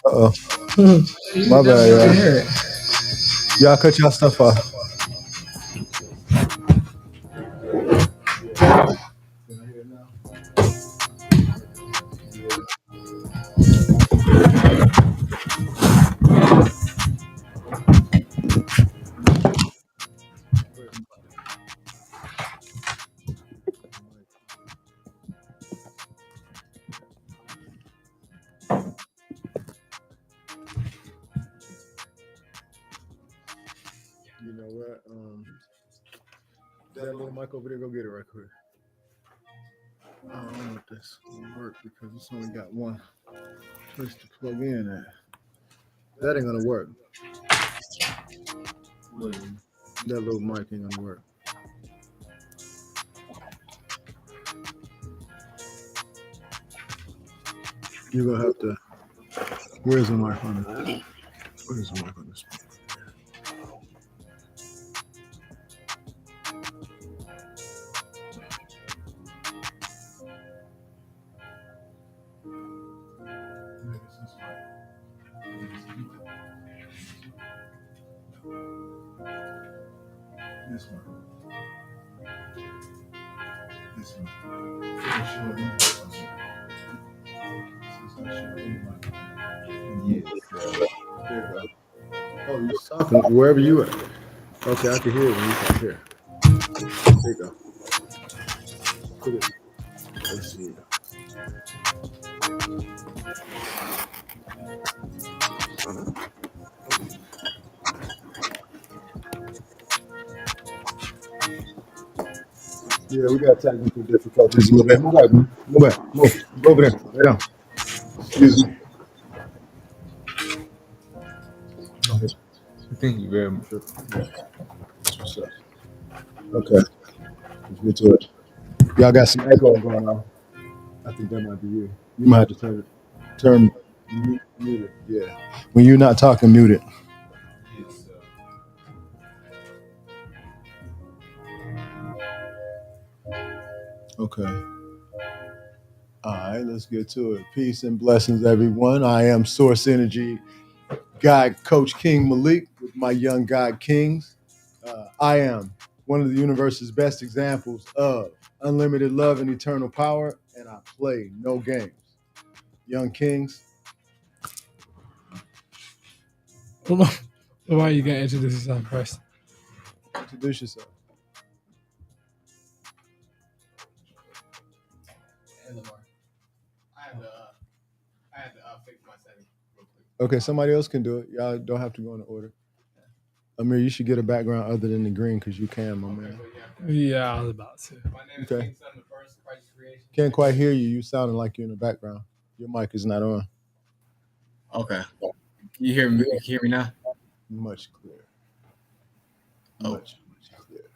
Uh-oh. My bad, y'all. Y'all cut y'all stuff off. You know what? That little mic over there, go get it right quick. I don't know if this will work because it's only got one place to plug in at. That ain't gonna work. That little mic ain't gonna work. You're gonna have to. Where's the mic on it? Where's the mic on this? This one. This one. Yes. There you go. Oh, you're talking wherever you at. Okay, I can hear it when you come here. There you go. Put it. Let's see. Yeah, we got technical difficulties a little bit. Move back, man. Move back. Move. Go over there. Lay down. Excuse me. Thank you very much. What's up? Okay. Let's get to it. Y'all got some echo going on. I think that might be you. You might have to turn mute it. Yeah. When you're not talking, mute it. Okay. All right, let's get to it. Peace and blessings, everyone. I am Source Energy God Coach King Malik with my young God Kings. I am one of the universe's best examples of unlimited love and eternal power, and I play no games. Young Kings. Why are you gonna introduce yourself first? Introduce yourself. Hey, Lamar. I had to fix my setting real quick. Okay, somebody else can do it. Y'all don't have to go in order. Amir, you should get a background other than the green because you can, my man. Yeah, I was about to. My name is Okay. King Son, the first Christ creation. Can't quite hear you. You sounding like you're in the background. Your mic is not on. Okay. You hear me? You hear me now? Much clearer. Oh. Much clearer.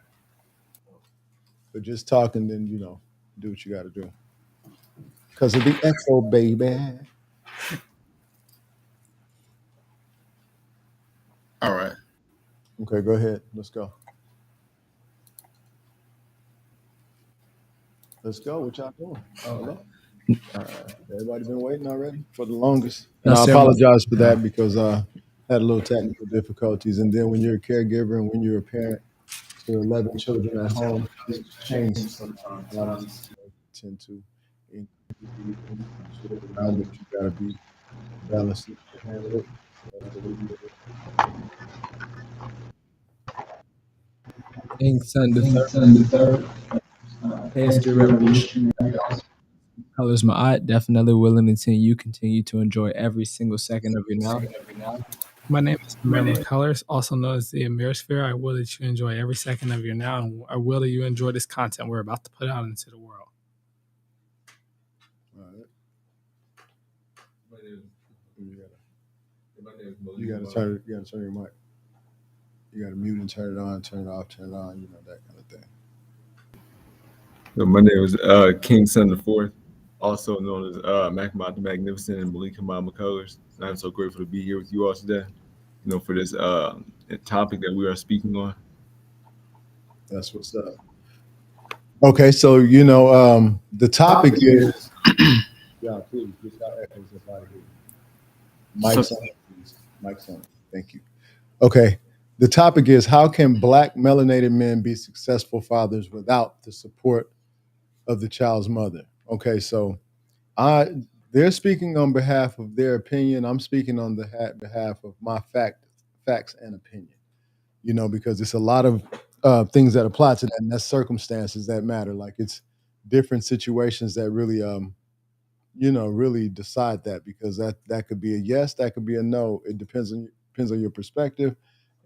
But just talking, then do what you got to do. Because of the echo, baby. All right. Okay, go ahead. Let's go. Let's go. What y'all doing? Hello? Everybody been waiting already for the longest. And I apologize for that because I had a little technical difficulties. And then when you're a caregiver and when you're a parent to 11 children at home, things change sometimes. I tend to around it. You got to be balanced to handle it. That's what we do. King Son the third. History Revolution. Colors my eye. Definitely willing until you continue to enjoy every single second of your now. My name is Malik Colors, also known as the Amir Sphere. I will that you enjoy every second of your now, and I will that you enjoy this content we're about to put out into the world. All right. You gotta turn your mic. You gotta mute and turn it on, turn it off, turn it on, that kind of thing. So my name is King Son the Fourth, also known as Macmod the Magnificent and Malik Hamad McCullers. And I'm so grateful to be here with you all today, for this topic that we are speaking on. That's what's up. Okay, so the topic is yeah, please, just got echoes if I hear. So, Mike's on, please. Mike's on. Thank you. Okay. The topic is how can black melanated men be successful fathers without the support of the child's mother? Okay, so I they're speaking on behalf of their opinion. I'm speaking on the behalf of my facts and opinion. Because it's a lot of things that apply to that, and that's circumstances that matter. Like it's different situations that really really decide that, because that could be a yes, that could be a no. It depends on your perspective,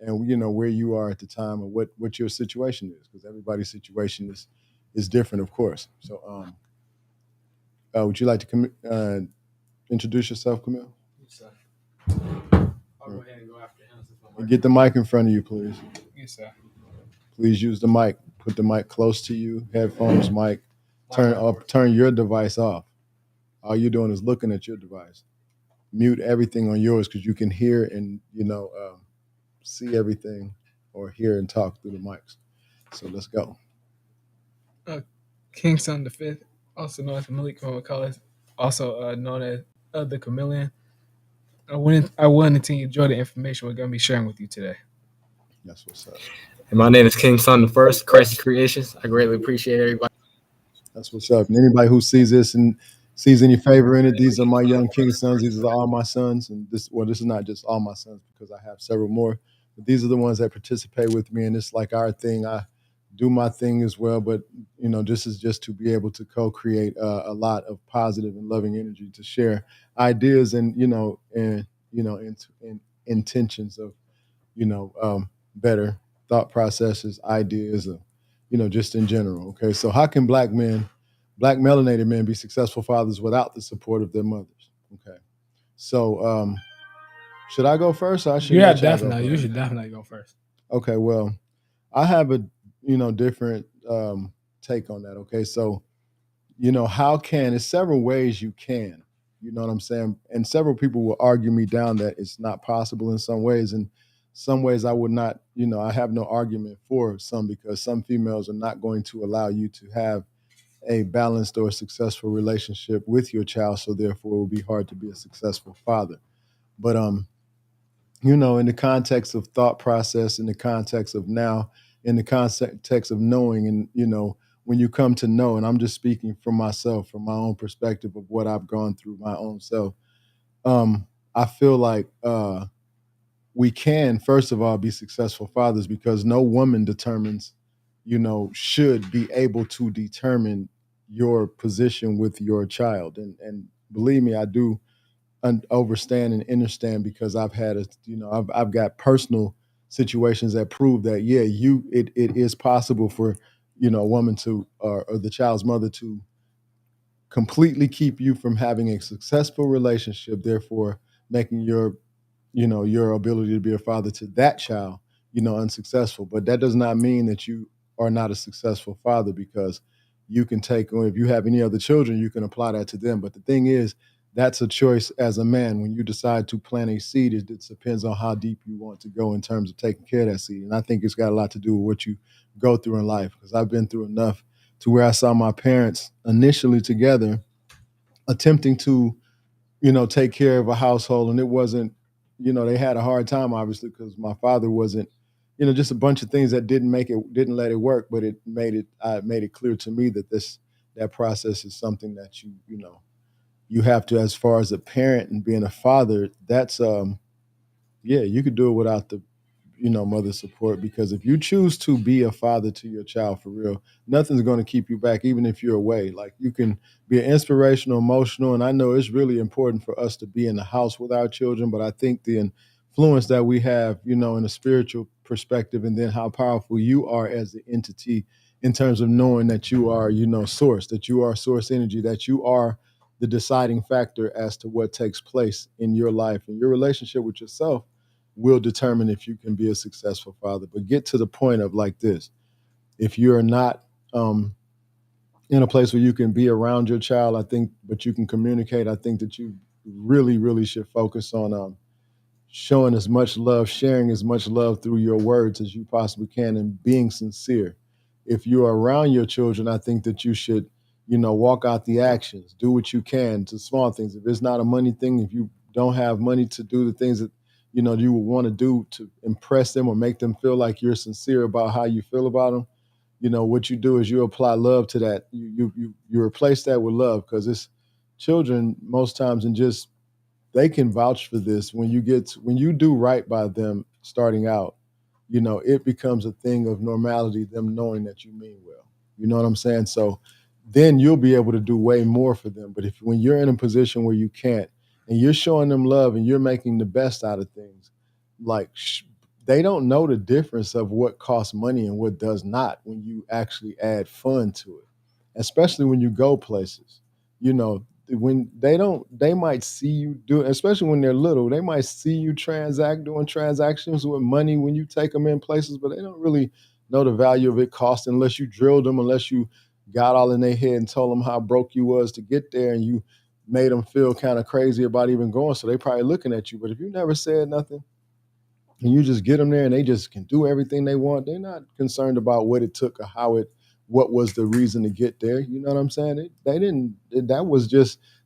and where you are at the time, and what your situation is, because everybody's situation is different, of course. So, would you like to introduce yourself, Camille? Yes, sir. I'll go ahead and go after him. And get the mic in front of you, please. Yes, sir. Please use the mic. Put the mic close to you. Headphones, mic. Turn your device off. All you're doing is looking at your device. Mute everything on yours, because you can hear and see everything, or hear and talk through the mics. So let's go. Kingston the Fifth, also known as Malik from Colors, also known as the Chameleon. I wanted to enjoy the information we're going to be sharing with you today. That's what's up. and my name is King Son the First, Crisis Creations. I greatly appreciate everybody. That's what's up. And anybody who sees this and sees any favor in it, these are my young king sons. These are all my sons. And this is not just all my sons, because I have several more. But these are the ones that participate with me, and it's like our thing. I do my thing as well, but this is just to be able to co-create a lot of positive and loving energy to share ideas and intentions of better thought processes, ideas, of just in general. Okay, so how can black melanated men be successful fathers without the support of their mothers? Okay, so should I go first? Or I should. Yeah, let y'all go definitely. You first? should definitely go first. Okay, well, I have a different take on that. Okay, so how can, there's several ways you can, you know what I'm saying, and several people will argue me down that it's not possible in some ways, and some ways I would not, I have no argument for some, because some females are not going to allow you to have a balanced or successful relationship with your child, so therefore it will be hard to be a successful father. But in the context of thought process, in the context of now, in the context of knowing, and when you come to know, and I'm just speaking from myself, from my own perspective of what I've gone through my own self, I feel like we can, first of all, be successful fathers, because no woman determines, should be able to determine your position with your child. And believe me, I do understand and understand, because I've had I've got personal situations that prove that, yeah, it is possible for a woman to, or the child's mother, to completely keep you from having a successful relationship, therefore making your ability to be a father to that child unsuccessful. But that does not mean that you are not a successful father, because you can take, or if you have any other children, you can apply that to them. But the thing is, that's a choice as a man. When you decide to plant a seed, it depends on how deep you want to go in terms of taking care of that seed. And I think it's got a lot to do with what you go through in life, because I've been through enough to where I saw my parents initially together attempting to take care of a household, and it wasn't, they had a hard time, obviously, because my father wasn't, just a bunch of things that didn't let it work, but it made it clear to me that that process is something that you have to, as far as a parent and being a father, that's yeah, you could do it without the mother support, because if you choose to be a father to your child for real, nothing's going to keep you back, even if you're away. Like, you can be an inspirational, emotional, and I know it's really important for us to be in the house with our children, but I think the influence that we have, in a spiritual perspective, and then how powerful you are as an entity, in terms of knowing that you are, source, that you are source energy, that you are the deciding factor as to what takes place in your life and your relationship with yourself, will determine if you can be a successful father. But get to the point of, like, this: if you're not in a place where you can be around your child, I think, but you can communicate, I think that you really, really should focus on showing as much love, sharing as much love through your words as you possibly can, and being sincere. if you are around your children, I think that you should, walk out the actions, do what you can to small things. If it's not a money thing, if you don't have money to do the things that you would want to do to impress them or make them feel like you're sincere about how you feel about them, what you do is you apply love to that. You replace that with love, because it's children most times, and just they can vouch for this. When you do right by them starting out, it becomes a thing of normality, them knowing that you mean well. You know what I'm saying? So then you'll be able to do way more for them. But if when you're in a position where you can't, and you're showing them love and you're making the best out of things, like they don't know the difference of what costs money and what does not when you actually add fun to it, especially when you go places. When they might see you do, especially when they're little, they might see you doing transactions with money when you take them in places, but they don't really know the value of it cost unless you drilled them, unless you got all in their head and told them how broke you was to get there, and you made them feel kind of crazy about even going. So they probably looking at you. But if you never said nothing and you just get them there and they just can do everything they want, they're not concerned about what it took or what was the reason to get there. You know what I'm saying? They didn't.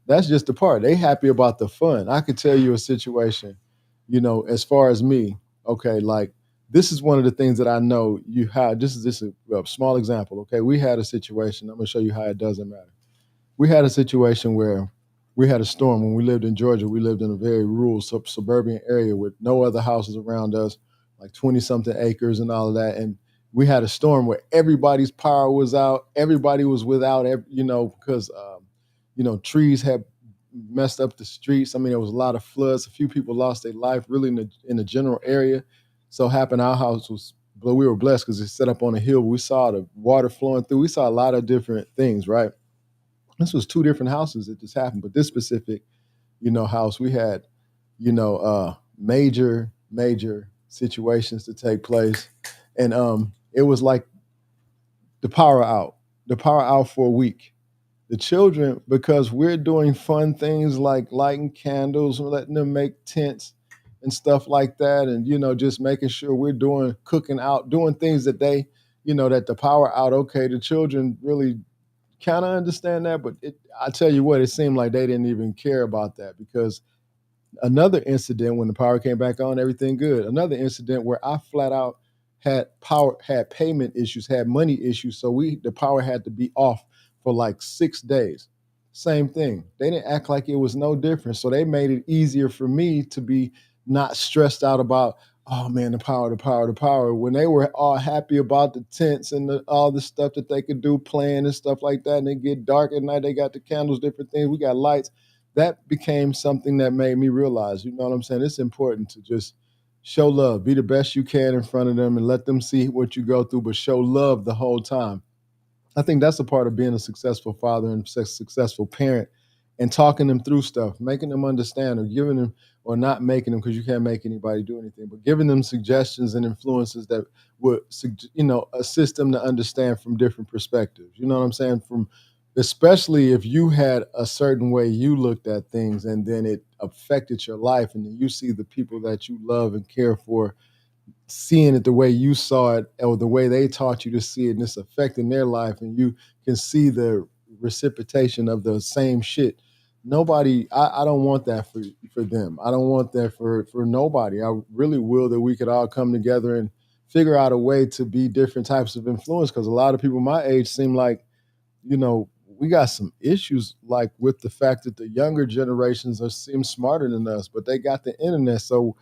That's just the part. They happy about the fun. I could tell you a situation, as far as me. Okay, like this is one of the things that I know you had. This is just a small example. Okay, we had a situation. I'm gonna show you how it doesn't matter. We had a situation where we had a storm when we lived in Georgia. We lived in a very rural suburban area with no other houses around us, like 20 something acres and all of that. And we had a storm where everybody's power was out. Everybody was without, because, trees had messed up the streets. I mean, there was a lot of floods. A few people lost their life really in the general area. So happened our house was, but we were blessed because it's set up on a hill. We saw the water flowing through. We saw a lot of different things, right? This was two different houses that this happened, but this specific, house, we had, major situations to take place. And it was like the power out for a week. The children, because we're doing fun things like lighting candles and letting them make tents and stuff like that. And, just making sure we're cooking out, doing things that that the power out. Okay. The children really kind of understand that, but I tell you what, it seemed like they didn't even care about that, because another incident when the power came back on, everything good. Another incident where I flat out had payment issues, had money issues, so the power had to be off for like 6 days. Same thing. They didn't act like it was no different, so they made it easier for me to be not stressed out about, oh man, the power. When they were all happy about the tents and all the stuff that they could do, playing and stuff like that, and it get dark at night, they got the candles, different things. We got lights. That became something that made me realize, you know what I'm saying? It's important to just show love, be the best you can in front of them and let them see what you go through, but show love the whole time. I think that's a part of being a successful father and successful parent, and talking them through stuff, making them understand, or giving them, or not making them, because you can't make anybody do anything, but giving them suggestions and influences that would, assist them to understand from different perspectives. You know what I'm saying? Especially if you had a certain way you looked at things and then it affected your life, and then you see the people that you love and care for seeing it the way you saw it or the way they taught you to see it, and it's affecting their life, and you can see the reciprocation of the same shit. I don't want that for them. I don't want that for nobody. I really will that we could all come together and figure out a way to be different types of influence, because a lot of people my age seem like, we got some issues, like with the fact that the younger generations seem smarter than us, but they got the internet. So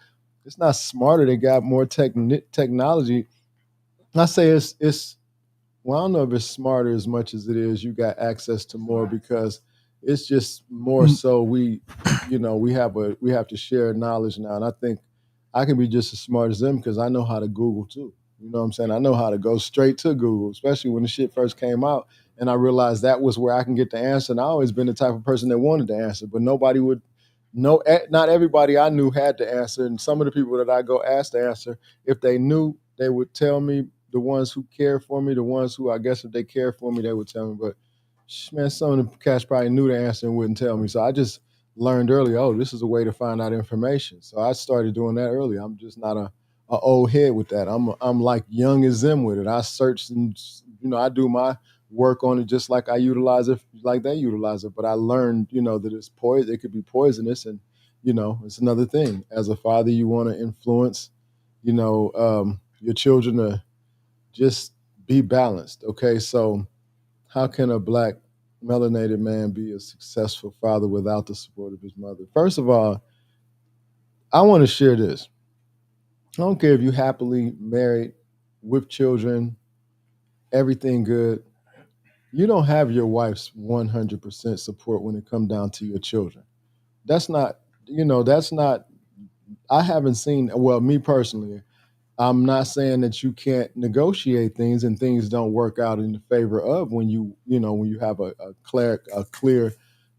it's not smarter. They got more technology. I say it's well, I don't know if it's smarter as much as it is you got access to more, because it's just more so we have to share knowledge now. And I think I can be just as smart as them because I know how to Google too. You know what I'm saying? I know how to go straight to Google, especially when the shit first came out. And I realized that was where I can get the answer. And I always been the type of person that wanted the answer, but nobody would know. Not everybody I knew had the answer. And some of the people that I go ask the answer, if they knew, they would tell me. The ones who care for me, the ones who, I guess if they care for me, they would tell me. But man, some of the cats probably knew the answer and wouldn't tell me. So I just learned early, oh, this is a way to find out information. So I started doing that early. I'm just not a old head with that. I'm like young as them with it. I searched and I do my work on it just like I utilize it, like they utilize it. But I learned, that it's poison. It could be poisonous, and it's another thing. As a father, you want to influence, your children to just be balanced. Okay, so how can a black melanated man be a successful father without the support of his mother? First of all, I want to share this. I don't care if you happily married with children, everything good. You don't have your wife's 100% support when it comes down to your children. That's not, that's not, I haven't seen, well, me personally, I'm not saying that you can't negotiate things and things don't work out in the favor of when you have a clear,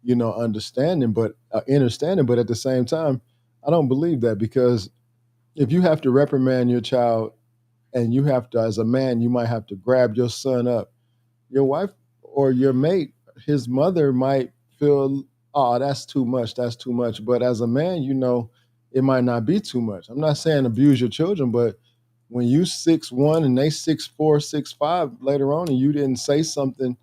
understanding, understanding. But at the same time, I don't believe that, because if you have to reprimand your child and you have to, as a man, you might have to grab your son up, your wife or your mate, his mother might feel, oh, that's too much, that's too much. But as a man, it might not be too much. I'm not saying abuse your children, but when you 6'1" and they 6'4", 6'5" later on, and you didn't say something,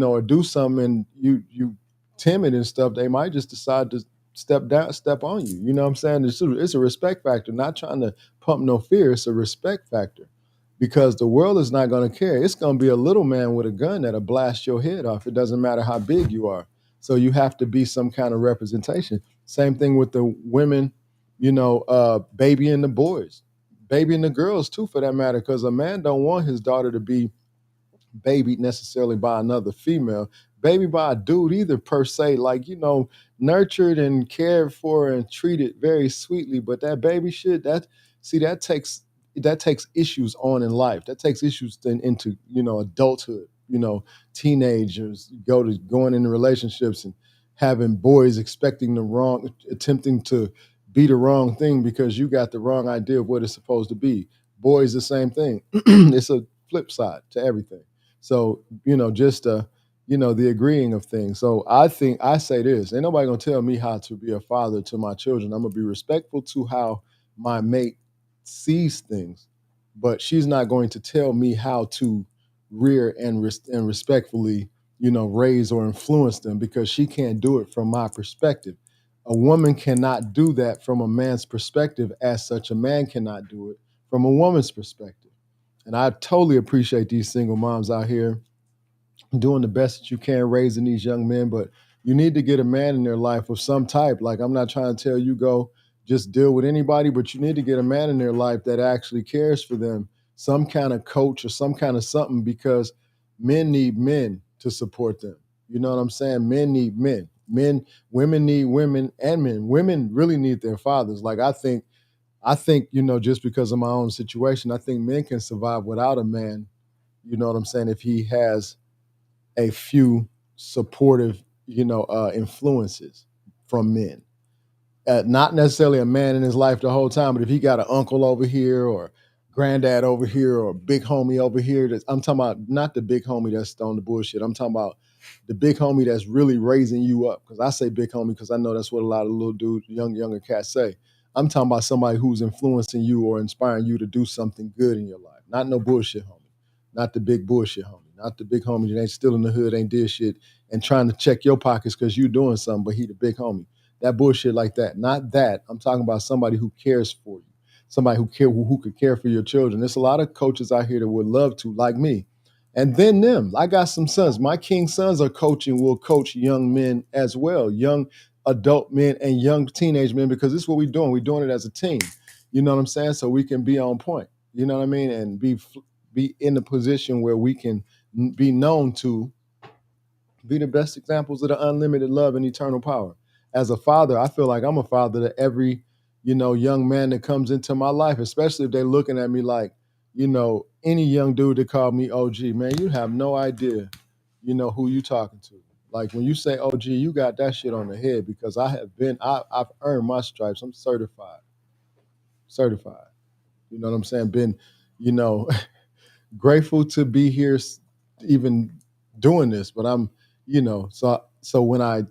or do something, and you timid and stuff, they might just decide to step on you. You know what I'm saying? It's a respect factor, not trying to pump no fear. It's a respect factor, because the world is not going to care. It's going to be a little man with a gun that'll blast your head off. It doesn't matter how big you are. So you have to be some kind of representation. Same thing with the women, baby and the boys, baby and the girls too, for that matter, because a man don't want his daughter to be babied necessarily by another female, baby by a dude either, per se, like, nurtured and cared for and treated very sweetly. But that baby shit, that takes issues on in life. That takes issues into adulthood. Teenagers going into relationships and having boys expecting the wrong, attempting to be the wrong thing because you got the wrong idea of what it's supposed to be. Boys, the same thing. It's a flip side to everything. So, just the agreeing of things. So I say this: ain't nobody gonna tell me how to be a father to my children. I'm gonna be respectful to how my mate sees things, but she's not going to tell me how to rear and respectfully, raise or influence them, because she can't do it from my perspective. A woman cannot do that from a man's perspective, as such a man cannot do it from a woman's perspective. And I totally appreciate these single moms out here doing the best that you can raising these young men, but you need to get a man in their life of some type. Like, I'm not trying to tell you go just deal with anybody, but you need to get a man in their life that actually cares for them, some kind of coach or some kind of something, because men need men to support them. You know what I'm saying? Men need men. Women need women, and men. Women really need their fathers. Like, I think, just because of my own situation, I think men can survive without a man, you know what I'm saying, if he has a few supportive, influences from men. Not necessarily a man in his life the whole time, but if he got an uncle over here or granddad over here or a big homie over here, I'm talking about not the big homie that's on the bullshit. I'm talking about the big homie that's really raising you up. Because I say big homie because I know that's what a lot of little dudes, younger cats say. I'm talking about somebody who's influencing you or inspiring you to do something good in your life. Not no bullshit homie. Not the big bullshit homie. Not the big homie that ain't still in the hood, ain't did shit, and trying to check your pockets because you doing something, but he the big homie. That bullshit like that. Not that. I'm talking about somebody who cares for you. Somebody who could care for your children. There's a lot of coaches out here that would love to, like me. And then them. I got some sons. My king sons are coaching, will coach young men as well, young adult men and young teenage men, because this is what we're doing. We're doing it as a team. You know what I'm saying? So we can be on point. You know what I mean? And be in the position where we can be known to be the best examples of the unlimited love and eternal power. As a father, I feel like I'm a father to every, young man that comes into my life, especially if they're looking at me like, any young dude that called me OG, man, you have no idea, who you talking to. Like, when you say OG, you got that shit on the head, because I've earned my stripes. I'm certified. You know what I'm saying? Been, you know, grateful to be here, even doing this. But I'm, so when I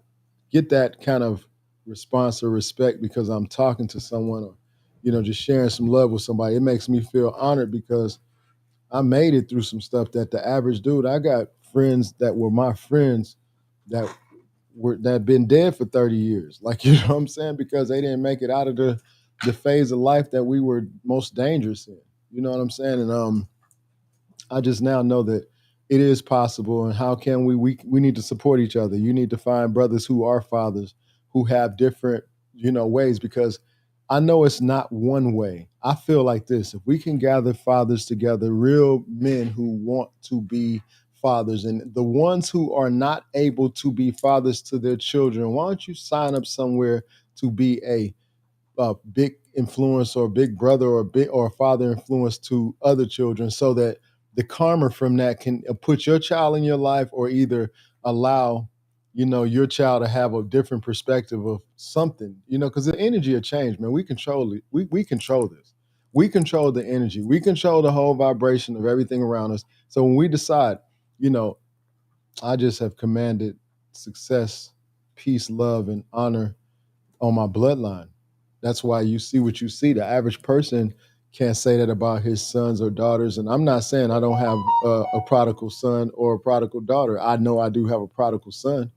get that kind of response or respect because I'm talking to someone, or just sharing some love with somebody, it makes me feel honored, because I made it through some stuff that the average dude. I got friends that were my friends that that been dead for 30 years. Like, you know what I'm saying? Because they didn't make it out of the phase of life that we were most dangerous in. You know what I'm saying? And I just now know that it is possible. And how can we need to support each other. You need to find brothers who are fathers who have different, ways, because I know it's not one way. I feel like this: if we can gather fathers together, real men who want to be fathers, and the ones who are not able to be fathers to their children, why don't you sign up somewhere to be a big influence or a big brother or a big or a father influence to other children, so that the karma from that can put your child in your life, or either allow your child to have a different perspective of something, because the energy of change, man, we control it. We control this. We control the energy. We control the whole vibration of everything around us. So when we decide, you know I just have commanded success, peace, love, and honor on my bloodline. That's why you see what you see. The average person can't say that about his sons or daughters. And I'm not saying I don't have a prodigal son or a prodigal daughter. I know I do have a prodigal son,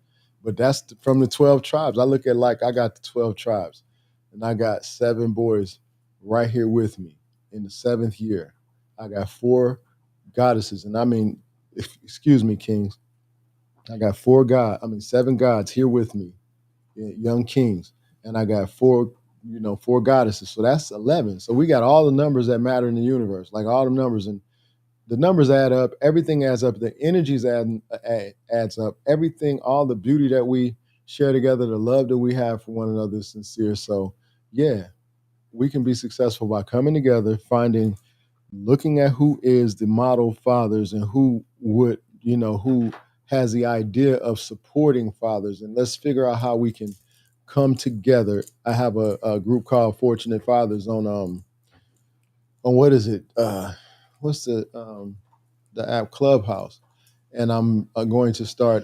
but that's from the 12 tribes. I look at, like, I got the 12 tribes, and I got 7 boys right here with me in the 7th year. I got 4 goddesses. And I mean, excuse me, kings. I got 7 gods here with me, young kings, and I got 4 goddesses. So that's 11. So we got all the numbers that matter in the universe, like all the numbers, and the numbers add up. Everything adds up. The energies adds up. Everything, all the beauty that we share together, the love that we have for one another is sincere. So yeah, we can be successful by coming together, looking at who is the model fathers and who has the idea of supporting fathers, and let's figure out how we can come together. I have a group called Fortunate Fathers on what is it? What's the app Clubhouse, and I'm going to start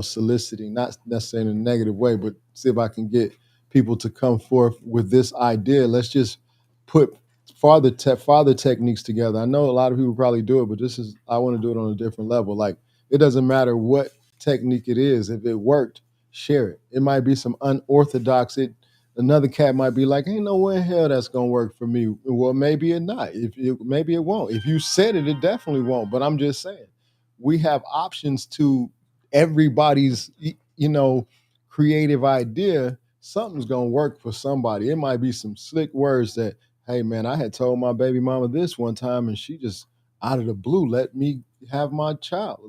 soliciting, not necessarily in a negative way, but see if I can get people to come forth with this idea. Let's just put father techniques together. I know a lot of people probably do it, but I want to do it on a different level. Like, it doesn't matter what technique it is. If it worked, share it. It might be some unorthodox. Another cat might be like, ain't no way in hell that's gonna work for me. Well, maybe it not. Maybe it won't. If you said it, it definitely won't. But I'm just saying, we have options to everybody's creative idea. Something's gonna work for somebody. It might be some slick words that, hey man, I had told my baby mama this one time, and she just out of the blue let me have my child.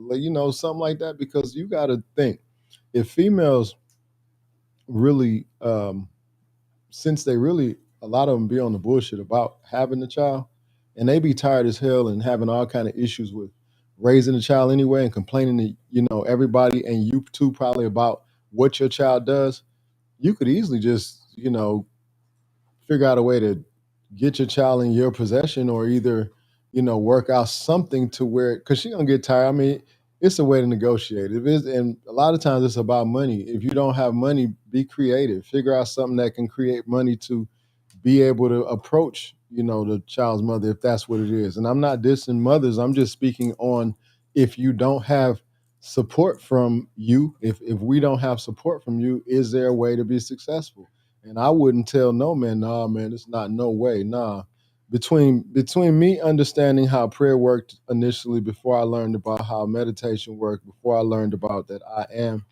Something like that. Because you got to think, if females really since they really, a lot of them be on the bullshit about having the child, and they be tired as hell and having all kind of issues with raising a child anyway, and complaining to everybody, and you too, probably, about what your child does. You could easily just figure out a way to get your child in your possession, or either work out something to where, because she's gonna get tired. I mean, it's a way to negotiate. And a lot of times it's about money. If you don't have money, be creative. Figure out something that can create money to be able to approach the child's mother, if that's what it is. And I'm not dissing mothers. I'm just speaking on, if you don't have support from you, if we don't have support from you, is there a way to be successful? And I wouldn't tell no man, nah, man, it's not, no way, nah. Between me understanding how prayer worked initially, before I learned about how meditation worked, before I learned about that I am,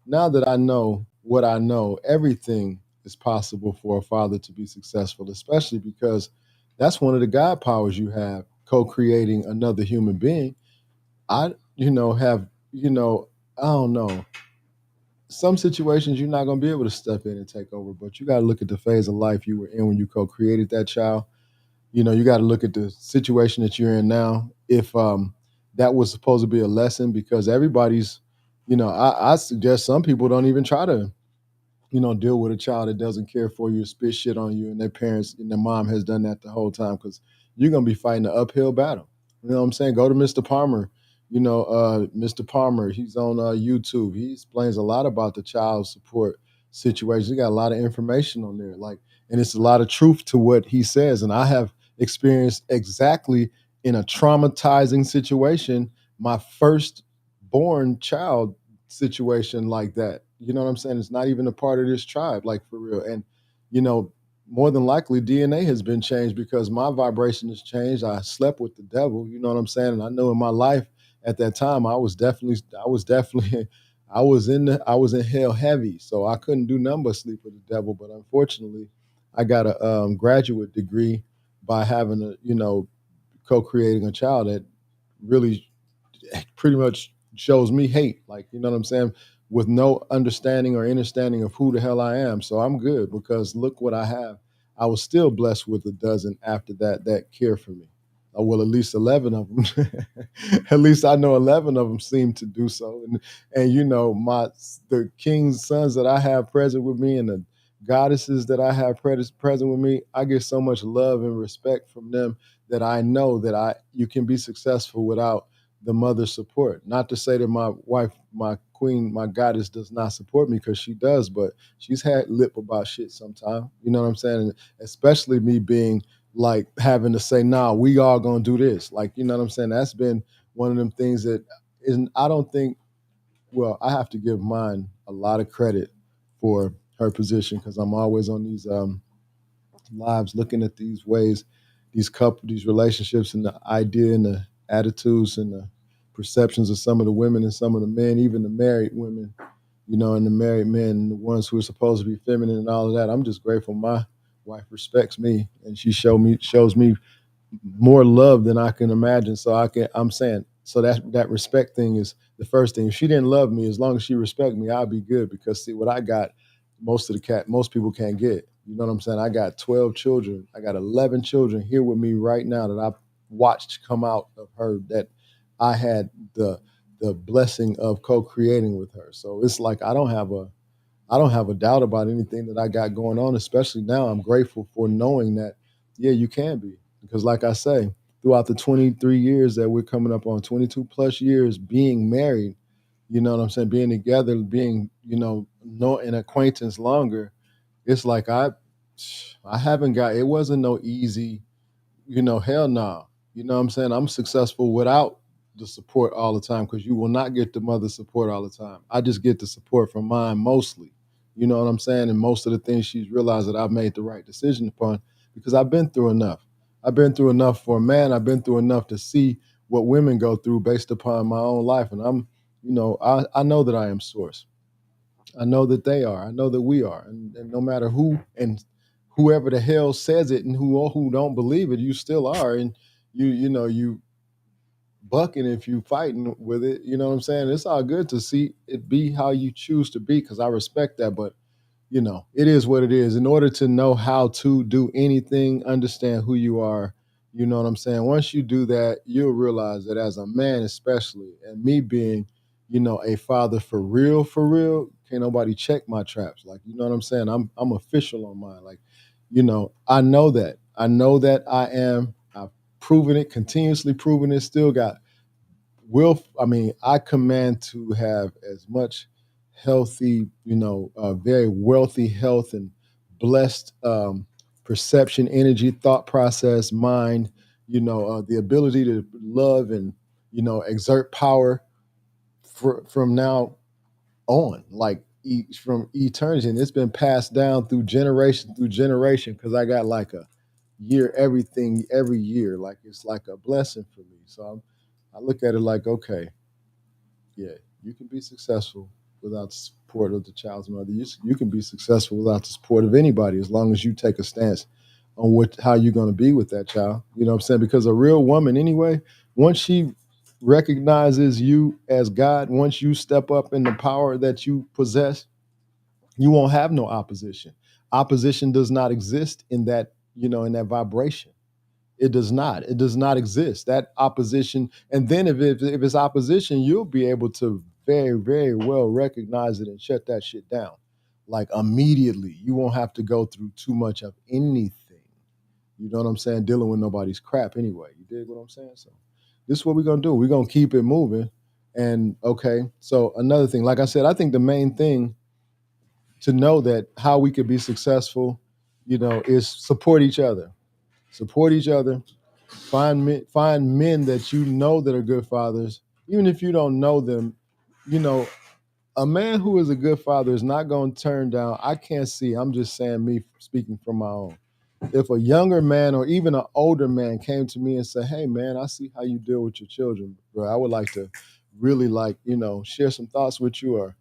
now that I know what I know, everything is possible for a father to be successful, especially because that's one of the God powers you have, co-creating another human being. I, have, I don't know. Some situations you're not going to be able to step in and take over, but you got to look at the phase of life you were in when you co-created that child. You got to look at the situation that you're in now. If that was supposed to be a lesson, because everybody's, I suggest some people don't even try to, deal with a child that doesn't care for you, spit shit on you, and their parents and their mom has done that the whole time, because you're going to be fighting an uphill battle. You know what I'm saying? Go to Mr. Palmer. Mr. Palmer, he's on YouTube. He explains a lot about the child support situation. He got a lot of information on there, and it's a lot of truth to what he says. And I have experienced exactly in a traumatizing situation, my first born child situation like that. You know what I'm saying? It's not even a part of this tribe, like for real. And, you know, more than likely DNA has been changed because my vibration has changed. I slept with the devil, you know what I'm saying? And I know in my life at that time, I was definitely, I was in hell heavy. So I couldn't do nothing but sleep with the devil. But unfortunately, I got a graduate degree by having a, you know, co-creating a child that really pretty much shows me hate, like, you know what I'm saying, with no understanding or understanding of who the hell I am. So I'm good because look what I have. I was still blessed with a dozen after that care for me. Well, at least 11 of them. At least I know 11 of them seem to do so. And you know, the king's sons that I have present with me and the goddesses that I have present with me, I get so much love and respect from them that I know that you can be successful without the mother's support. Not to say that my wife, my queen, my goddess does not support me, because she does, but she's had lip about shit sometimes. You know what I'm saying? And especially me being like having to say, nah, we all gonna do this. Like, you know what I'm saying? That's been one of them things that isn't, I don't think, well, I have to give mine a lot of credit for her position, because I'm always on these lives looking at these ways, these relationships, and the idea and the attitudes and the perceptions of some of the women and some of the men, even the married women, you know, and the married men, and the ones who are supposed to be feminine and all of that. I'm just grateful my wife respects me, and she shows me more love than I can imagine. So I'm saying, so that respect thing is the first thing. If she didn't love me, as long as she respect me, I'll be good, because see what I got, most people can't get. You know what I'm saying? I got 12 children. I got 11 children here with me right now that I've watched come out of her, that I had the blessing of co-creating with her. So it's like I don't have a doubt about anything that I got going on, especially now. I'm grateful for knowing that, yeah, you can be. Because like I say, throughout the 23 years that we're coming up on, 22 plus years being married, you know what I'm saying, being together, being, you know an acquaintance longer, it's like I haven't got, it wasn't no easy, you know, hell no. You know what I'm saying? I'm successful without the support all the time, because you will not get the mother support all the time. I just get the support from mine mostly. You know what I'm saying? And most of the things she's realized that I've made the right decision upon, because I've been through enough. I've been through enough for a man. I've been through enough to see what women go through based upon my own life. And I know that I am source. I know that they are. I know that we are. And no matter who and whoever the hell says it and who don't believe it, you still are. And you bucking if you fighting with it. You know what I'm saying? It's all good to see it be how you choose to be, because I respect that. But you know, it is what it is. In order to know how to do anything, understand who you are, you know what I'm saying? Once you do that, you'll realize that as a man, especially, and me being, you know, a father for real, can't nobody check my traps. Like, you know what I'm saying? I'm official on mine. Like, you know, I know that. I know that I am. I've proven it, continuously proven it, still got I command to have as much healthy, very wealthy health and blessed perception, energy, thought process, mind, the ability to love and, exert power from now on, like from eternity. And it's been passed down through generation, because I got like a everything every year. Like it's like a blessing for me. So I look at it like, okay, yeah, you can be successful without the support of the child's mother. You can be successful without the support of anybody, as long as you take a stance on how you're going to be with that child. You know what I'm saying? Because a real woman, anyway, once she recognizes you as God, once you step up in the power that you possess, you won't have no opposition. Opposition does not exist in that, in that vibration. It does not. It does not exist. That opposition, and then if it's opposition, you'll be able to very, very well recognize it and shut that shit down, like immediately. You won't have to go through too much of anything. You know what I'm saying? Dealing with nobody's crap anyway. You dig what I'm saying? So this is what we're gonna do. We're gonna keep it moving. And okay, so another thing, like I said, I think the main thing to know that how we could be successful, is support each other. Support each other. Find men that you know that are good fathers, even if you don't know them. You know, a man who is a good father is not going to turn down. I can't see. I'm just saying, me speaking from my own. If a younger man or even an older man came to me and said, "Hey, man, I see how you deal with your children, bro. I would like to really share some thoughts with you, or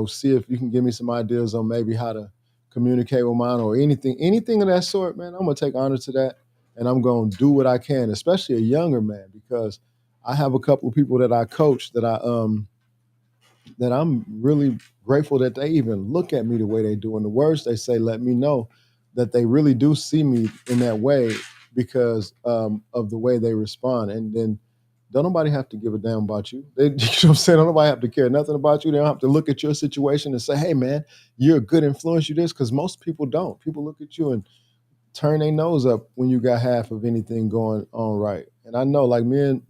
see if you can give me some ideas on maybe how to communicate with mine or anything of that sort, man." I'm gonna take honor to that, and I'm gonna do what I can, especially a younger man, because I have a couple of people that I coach that I'm really grateful that they even look at me the way they do. And the words they say let me know that they really do see me in that way because of the way they respond. And then don't nobody have to give a damn about you. You know what I'm saying? Don't nobody have to care nothing about you. They don't have to look at your situation and say, "Hey, man, you're a good influence. You this," because most people don't. People look at you and turn their nose up when you got half of anything going on right. And I know, like me and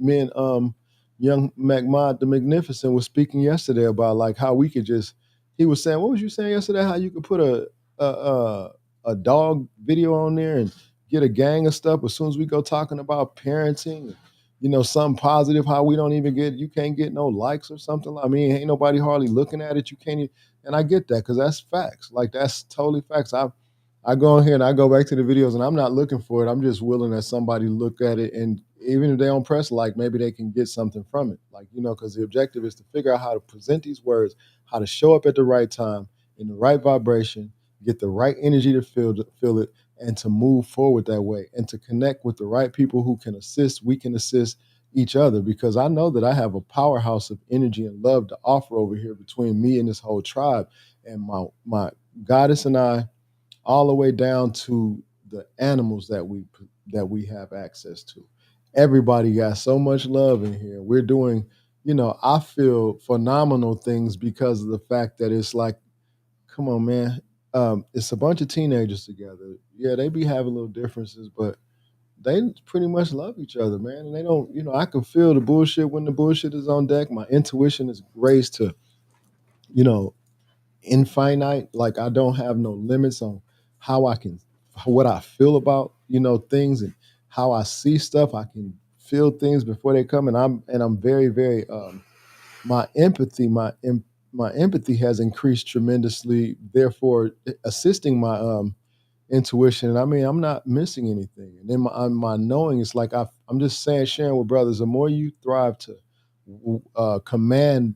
young MacMod the Magnificent was speaking yesterday about like how we could just. He was saying, what was you saying yesterday? How you could put a dog video on there and get a gang of stuff. As soon as we go talking about parenting, something positive, how we don't even you can't get no likes or something. I mean, ain't nobody hardly looking at it. You can't even, and I get that because that's facts. Like that's totally facts. I go in here and I go back to the videos and I'm not looking for it. I'm just willing that somebody look at it, and even if they don't press like, maybe they can get something from it. Like, because the objective is to figure out how to present these words, how to show up at the right time, in the right vibration, get the right energy to feel it, and to move forward that way, and to connect with the right people who can assist. We can assist each other because I know that I have a powerhouse of energy and love to offer over here between me and this whole tribe. And my goddess and I, all the way down to the animals that we have access to. Everybody got so much love in here. We're doing, I feel phenomenal things because of the fact that it's like, come on, man. It's a bunch of teenagers together. Yeah, they be having little differences, but they pretty much love each other, man. And they don't, I can feel the bullshit when the bullshit is on deck. My intuition is raised to, you know, infinite. Like I don't have no limits on how I can, what I feel about things and how I see stuff. I can feel things before they come, and I'm very very my empathy my empathy has increased tremendously. Therefore, assisting my intuition. And I mean, I'm not missing anything. And then my knowing is like I'm just saying, sharing with brothers. The more you thrive to command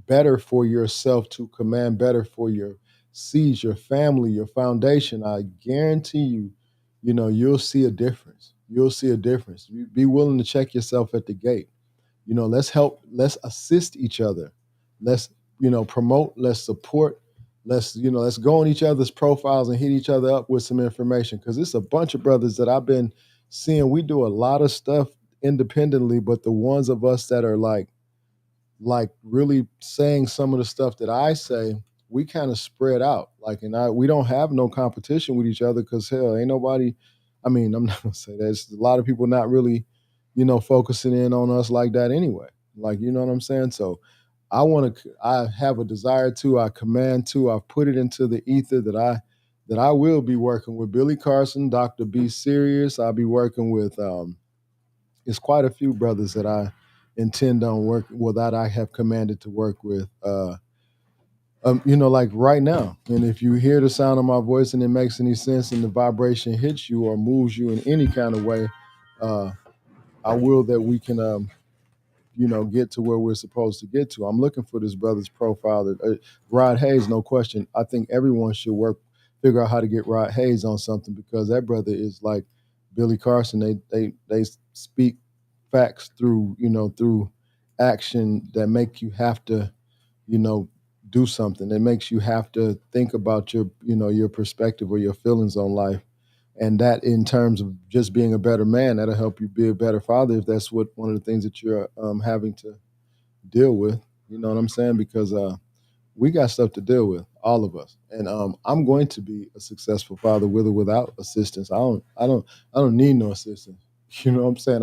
better for yourself, to command better for your seeds, your family, your foundation, I guarantee you, you'll see a difference. You'll see a difference. Be willing to check yourself at the gate. Let's help, let's assist each other. Let's, promote, let's support, let's go on each other's profiles and hit each other up with some information. Cause it's a bunch of brothers that I've been seeing. We do a lot of stuff independently, but the ones of us that are like really saying some of the stuff that I say, we kind of spread out. Like, and we don't have no competition with each other because hell, ain't nobody. I mean, I'm not gonna say that. It's a lot of people not really, focusing in on us like that anyway. Like, you know what I'm saying? So I have a desire to, I command to, I've put it into the ether that I will be working with Billy Carson, Dr. B Serious. I'll be working with it's quite a few brothers that I intend on working with, that I have commanded to work with, like right now. And if you hear the sound of my voice and it makes any sense and the vibration hits you or moves you in any kind of way, I will that we can, get to where we're supposed to get to. I'm looking for this brother's profile. Rod Hayes, no question. I think everyone should figure out how to get Rod Hayes on something because that brother is like Billy Carson. They speak facts through action that make you have to, do something. It makes you have to think about your perspective or your feelings on life. And that in terms of just being a better man, that'll help you be a better father if that's one of the things that you're having to deal with. You know what I'm saying? Because we got stuff to deal with, all of us. And I'm going to be a successful father with or without assistance. I don't need no assistance. You know what I'm saying?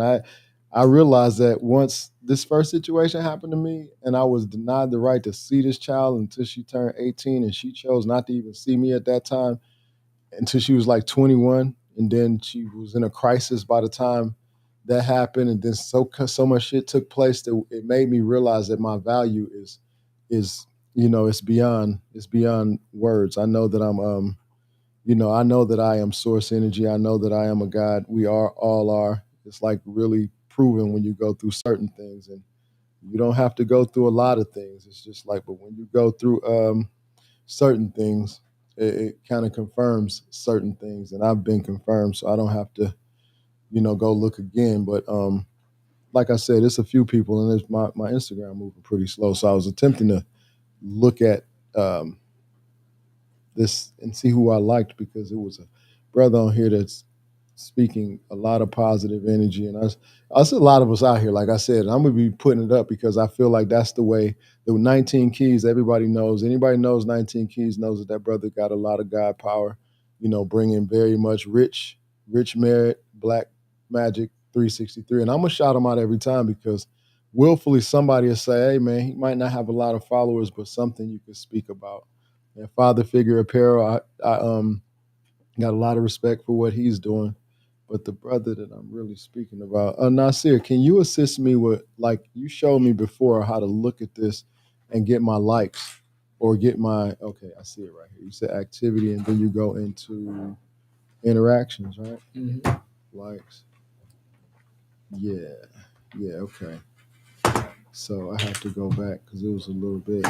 I realized that once this first situation happened to me and I was denied the right to see this child until she turned 18, and she chose not to even see me at that time until she was like 21. And then she was in a crisis by the time that happened, and then so much shit took place that it made me realize that my value is it's beyond words. I know that I know that I am source energy. I know that I am a God. We are all are. It's like really proven when you go through certain things, and you don't have to go through a lot of things. It's just like, but when you go through certain things, it kind of confirms certain things, and I've been confirmed, so I don't have to, go look again. But like I said, it's a few people, and it's my Instagram moving pretty slow, so I was attempting to look at um, this and see who I liked because it was a brother on here that's speaking a lot of positive energy. And I see a lot of us out here, like I said, I'm gonna be putting it up because I feel like that's the way. The 19 keys, everybody knows. Anybody knows 19 keys knows that brother got a lot of God power. Bringing very much rich merit, black magic, 363. And I'm gonna shout him out every time because willfully somebody will say, "Hey man, he might not have a lot of followers, but something you can speak about." And Father Figure Apparel, I got a lot of respect for what he's doing. But the brother that I'm really speaking about, Nasir, can you assist me with, like, you showed me before how to look at this and get my likes or get my, okay, I see it right here. You said activity and then you go into interactions, right? Mm-hmm. Likes. Yeah. Yeah, okay. So I have to go back because it was a little bit.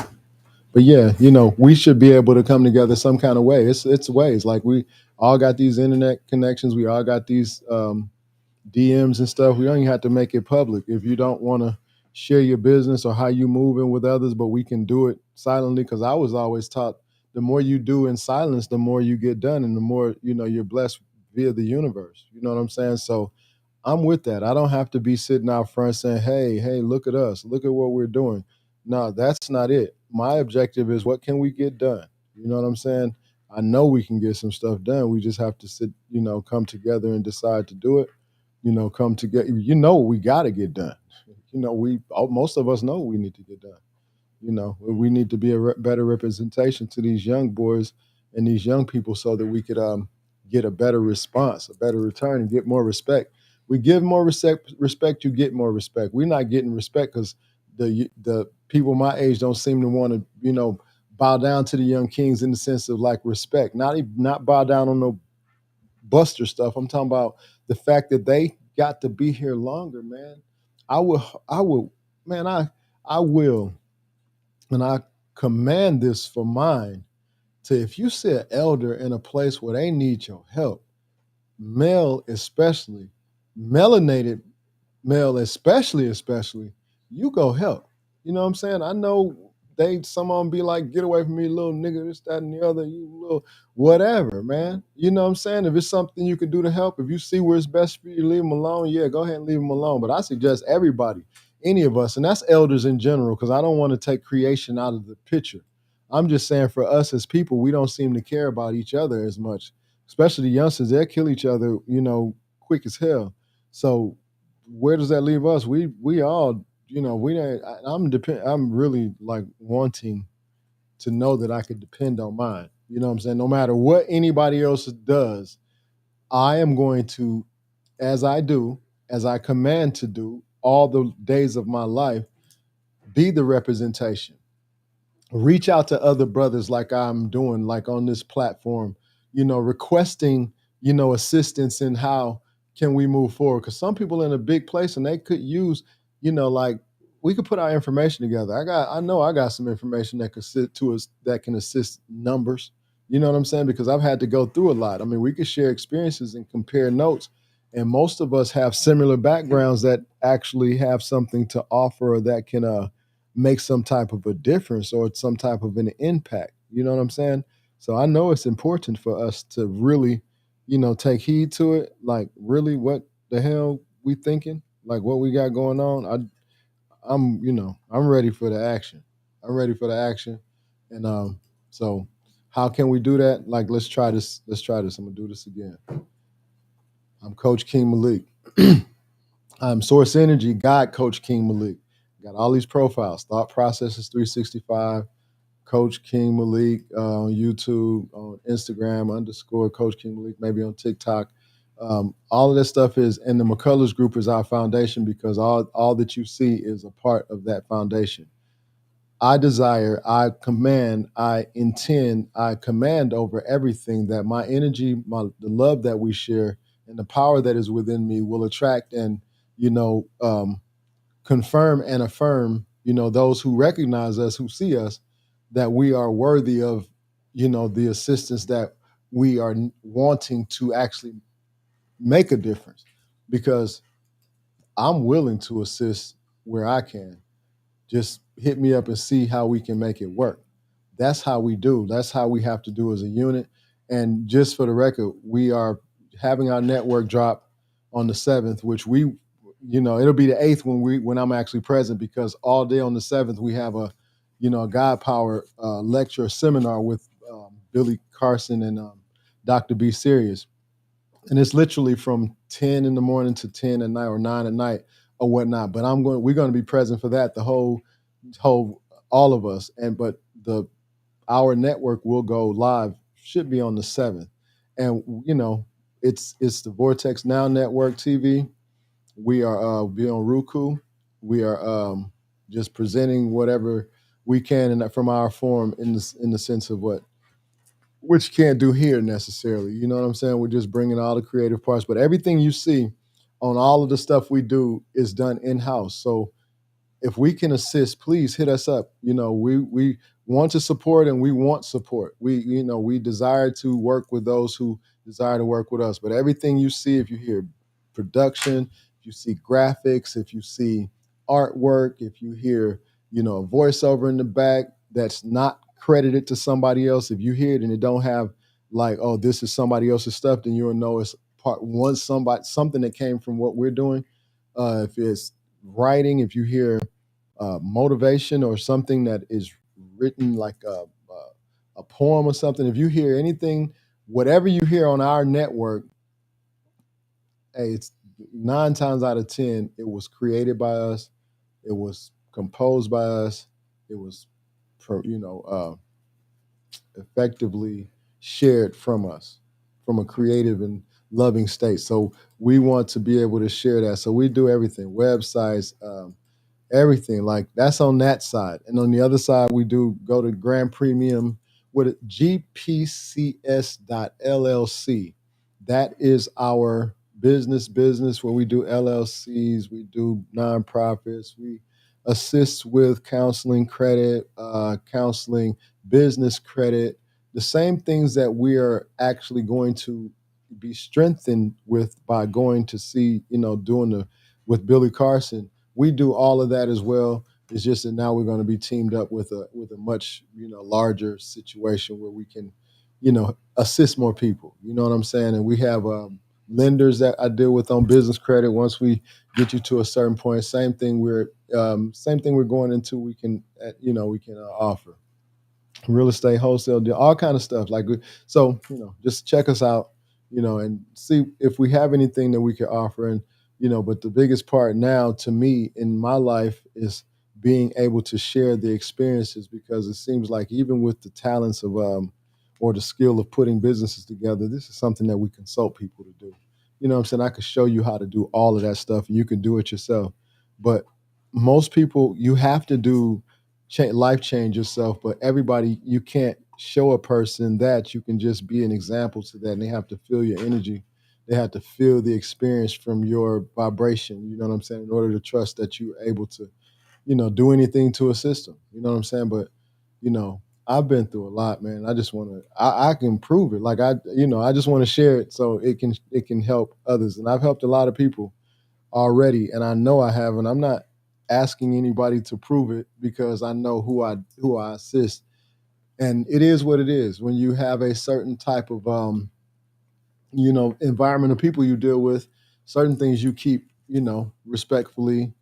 But yeah, we should be able to come together some kind of way. It's ways like we all got these internet connections. We all got these DMs and stuff. We don't even have to make it public if you don't want to share your business or how you moving with others. But we can do it silently because I was always taught the more you do in silence, the more you get done, and the more you're blessed via the universe. You know what I'm saying? So I'm with that. I don't have to be sitting out front saying, hey, look at us. Look at what we're doing. No, that's not it. My objective is what can we get done? You know what I'm saying? I know we can get some stuff done. We just have to sit, come together and decide to do it. Come together. What we got to get done. Most of us know we need to get done. We need to be a better representation to these young boys and these young people so that we could get a better response, a better return, and get more respect. We give more respect, you get more respect. We're not getting respect because the people my age don't seem to want to, bow down to the young kings in the sense of like respect. Not bow down on no buster stuff. I'm talking about the fact that they got to be here longer, man. I will, man, I will, and I command this for mine to if you see an elder in a place where they need your help, male especially, melanated male especially, you go help. You know what I'm saying? I know some of them be like, get away from me, little nigga, this, that, and the other, you little whatever, man. You know what I'm saying? If it's something you can do to help, if you see where it's best for you to leave them alone, yeah, go ahead and leave them alone. But I suggest everybody, any of us, and that's elders in general, because I don't want to take creation out of the picture. I'm just saying for us as people, we don't seem to care about each other as much, especially the youngsters. They'll kill each other, quick as hell. So where does that leave us? We all, we don't. I'm really like wanting to know that I could depend on mine. You know what I'm saying? No matter what anybody else does, I am going to, as I do, as I command to do, all the days of my life, be the representation. Reach out to other brothers like I'm doing, like on this platform, requesting, assistance in how can we move forward. Because some people in a big place and they could use, like we could put our information together. I know I got some information that could sit to us that can assist numbers. You know what I'm saying? Because I've had to go through a lot. I mean, we could share experiences and compare notes. And most of us have similar backgrounds that actually have something to offer that can make some type of a difference or some type of an impact. You know what I'm saying? So I know it's important for us to really, take heed to it. Like, really, what the hell we thinking? Like, what we got going on? I'm ready for the action. I'm ready for the action. And so how can we do that? Like, let's try this. Let's try this. I'm gonna do this again. I'm Coach King Malik. I'm Source Energy God Coach King Malik. Got all these profiles. Thought Processes 365. Coach King Malik on YouTube, on Instagram _ Coach King Malik, maybe on TikTok. All of that stuff is, and the McCullers Group is our foundation because all that you see is a part of that foundation. I desire, I command, I intend, I command over everything that my energy, the love that we share, and the power that is within me will attract and you know confirm and affirm those who recognize us, who see us, that we are worthy of the assistance that we are wanting to actually make a difference. Because I'm willing to assist where I can. Just hit me up and see how we can make it work. That's how we do. That's how we have to do as a unit. And just for the record, we are having our network drop on the 7th, which it'll be the 8th when I'm actually present, because all day on the 7th we have a God Power lecture seminar with Billy Carson and Dr. B. Serious. And it's literally from 10 in the morning to 10 at night or 9 at night or whatnot. But we're going to be present for that, the whole all of us. But our network will go live, should be on the 7th. And it's the Vortex Now Network TV. We are be on Roku. We are just presenting whatever we can from our forum in the sense of which can't do here necessarily. You know what I'm saying? We're just bringing all the creative parts, but everything you see on all of the stuff we do is done in-house. So if we can assist, please hit us up. We want to support and we want support. We desire to work with those who desire to work with us. But everything you see, if you hear production, if you see graphics, if you see artwork, if you hear, a voiceover in the back that's not credited to somebody else, if you hear it and it don't have like, oh, this is somebody else's stuff, then you'll know it's something that came from what we're doing. If it's writing, if you hear motivation or something that is written like a poem or something, if you hear anything, whatever you hear on our network, hey, it's 9 times out of 10, it was created by us, it was composed by us, it was, effectively shared from us, from a creative and loving state. So we want to be able to share that. So we do everything, websites, everything. Like that's on that side. And on the other side, we do go to Grand Premium with it, gpcs.llc. That is our business where we do LLCs, we do nonprofits, we assist with counseling credit, counseling, business credit, the same things that we are actually going to be strengthened with by going to see, doing with Billy Carson. We do all of that as well. It's just that now we're going to be teamed up with a much larger situation where we can assist more people. You know what I'm saying? And we have lenders that I deal with on business credit. Once we get you to a certain point, same thing we're going into. We can offer real estate wholesale deal, all kind of stuff. Like so, just check us out, and see if we have anything that we can offer. And but the biggest part now to me in my life is being able to share the experiences, because it seems like even with the talents of or the skill of putting businesses together, this is something that we consult people to do. You know what I'm saying? I could show you how to do all of that stuff and you can do it yourself. But most people, you have to do life change yourself, but everybody, you can't show a person that. You can just be an example to that, and they have to feel your energy. They have to feel the experience from your vibration, you know what I'm saying, in order to trust that you're able to, do anything to assist them. You know what I'm saying? But, I've been through a lot, man. I just want to, I can prove it. Like I just want to share it so it can help others. And I've helped a lot of people already, and I know I have, and I'm not asking anybody to prove it because I know who I assist. And it is what it is. When you have a certain type of environment of people you deal with, certain things you keep, respectfully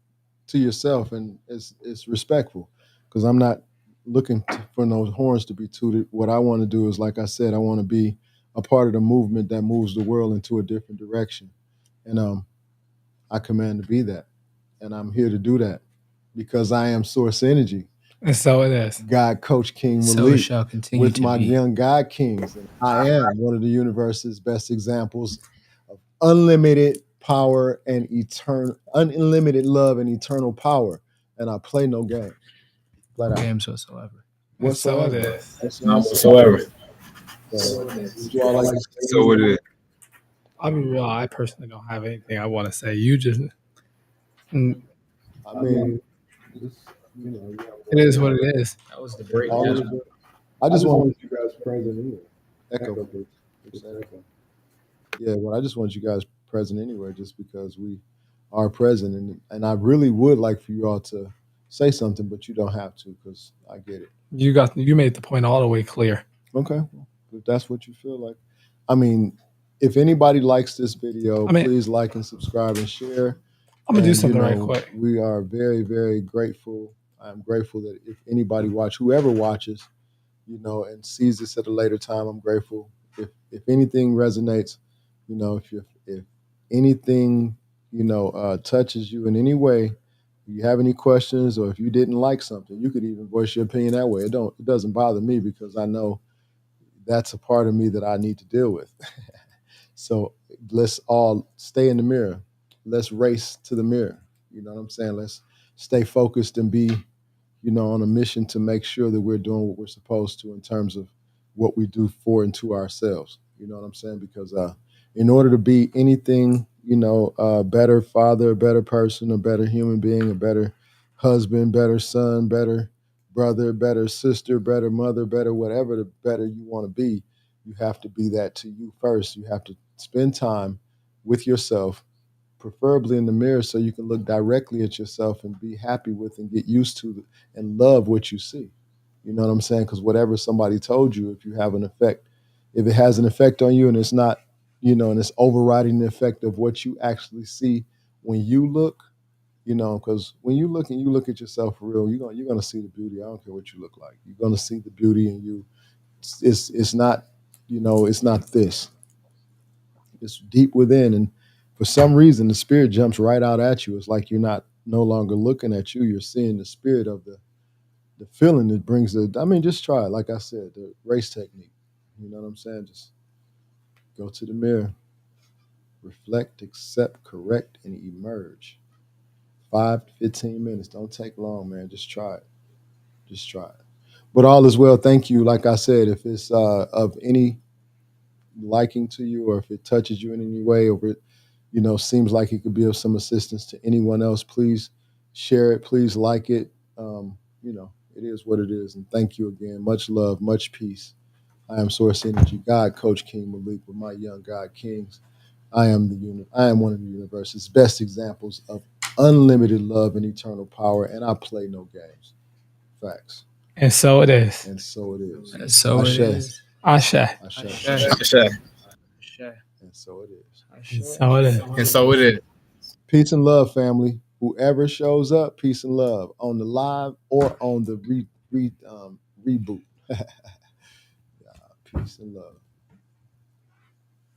to yourself, and it's respectful, because I'm not looking for those horns to be tooted. What I want to do is, like I said, I want to be a part of the movement that moves the world into a different direction. And I command to be that. And I'm here to do that because I am Source Energy. And so it is. God Coach King So it Malik shall continue with to my be. young God Kings. And I am one of the universe's best examples of unlimited power and unlimited love and eternal power, and I play no game. No games whatsoever. Whatsoever. So it is. That's Not what I'm saying. whatsoever. Would you all like to say So it is. I'll be real. I personally don't have anything I want to say. You just, I mean, just, you know, It is what it is. That was the break. all of it. I just want you guys present anyway. Echo, please. Yeah, well, I just want you guys present anyway, just because we are present, and I really would like for you all to say something, but you don't have to, because I get it. you made the point all the way clear. Okay, if that's what you feel like. I mean, if anybody likes this video, please like and subscribe and share. I'm gonna do something right quick. We are very, very grateful. I'm grateful that if anybody whoever watches, and sees this at a later time, I'm grateful. If anything resonates, if anything, touches you in any way, if you have any questions, or if you didn't like something, you could even voice your opinion that way. It doesn't bother me, because I know that's a part of me that I need to deal with. So let's all stay in the mirror. Let's race to the mirror. You know what I'm saying? Let's stay focused and be, on a mission to make sure that we're doing what we're supposed to in terms of what we do for and to ourselves. You know what I'm saying? Because in order to be anything, better father, a better person, a better human being, a better husband, better son, better brother, better sister, better mother, better whatever, the better you want to be, you have to be that to you first. You have to spend time with yourself, preferably in the mirror, so you can look directly at yourself and be happy with and get used to and love what you see. You know what I'm saying? Because whatever somebody told you, if it has an effect on you, and it's not, and it's overriding the effect of what you actually see when you look, because when you look and you look at yourself for real, you're gonna see the beauty. I don't care what you look like. You're gonna see the beauty in you. It's not, it's not this. It's deep within, and for some reason, the spirit jumps right out at you. It's like you're no longer looking at you. You're seeing the spirit of the feeling that brings just try it. Like I said, the race technique. You know what I'm saying? Just go to the mirror, reflect, accept, correct, and emerge. 5 to 15 minutes. Don't take long, man. Just try it. Just try it. But all is well. Thank you. Like I said, if it's of any liking to you, or if it touches you in any way, or it, seems like it could be of some assistance to anyone else, please share it. Please like it. It is what it is. And thank you again. Much love, much peace. I am Source Energy, God Coach King Malik, with my young God Kings. I am one of the universe's best examples of unlimited love and eternal power, and I play no games. Facts. And so it is. And so it is. And so it is. Ashe. Ashe. Ashe. And so it is. And so it is. And so it is. Peace and love, family. Whoever shows up, peace and love on the live or on the reboot. Peace and love.